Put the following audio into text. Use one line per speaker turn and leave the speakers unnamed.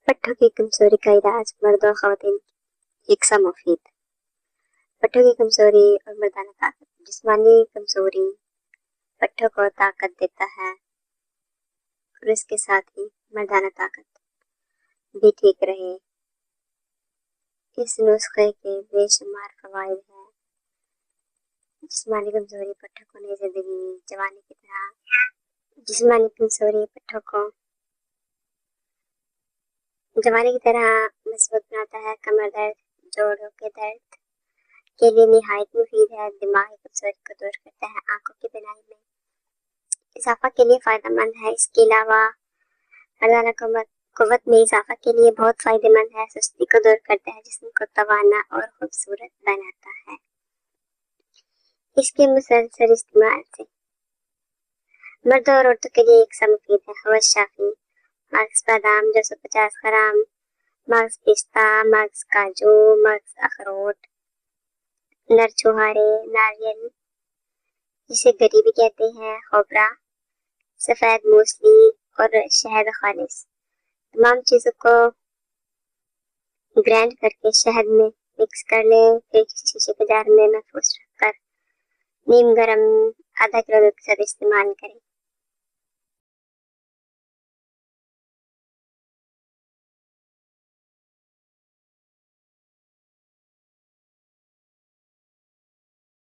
पट्ठों की कमजोरी का इलाज मर्द और खवातीन यकसा मुफीद। पट्ठों की कमजोरी और मर्दाना ताकत। जिस्मानी कमजोरी पट्ठों को ताकत देता है और इसके साथ ही मर्दाना ताकत भी ठीक रहे। इस नुस्खे के बेशुमार फवाइद हैं। जिस्मानी कमजोरी पट्ठों को नई जिंदगी जवानी की तरह जिस्मानी कमजोरी पट्ठों को जवानी की तरह मजबूत बनाता है। कमर दर्द, जोड़ों के दर्द के लिए निहायत मुफीद है। दिमागी कमजोरी को दूर करता है। आंखों की बीनाई में इजाफा के लिए फायदेमंद है। इसके अलावा मर्दाना कुव्वत में इजाफा के लिए बहुत फायदेमंद है। सुस्ती को दूर करता है। जिस्म को तवाना और खूबसूरत बनाता है। इसके मुसलसल इस्तेमाल से मर्दों और औरतों के लिए एक मुफीद है। हवस शाफी, मग्स बादाम 250 ग्राम, मग्स पिस्ता, मग्स काजू, मग्स अखरोट, नर छुहारे, नारियल जिसे गरी भी कहते हैं, खोबरा, सफेद मूसली और शहद खालिस। तमाम चीजों को ग्राइंड करके शहद में मिक्स कर लें। फिर किसी शीशे के जार में महफूज रखकर नीम गरम आधा किलो दूध के साथ इस्तेमाल करें।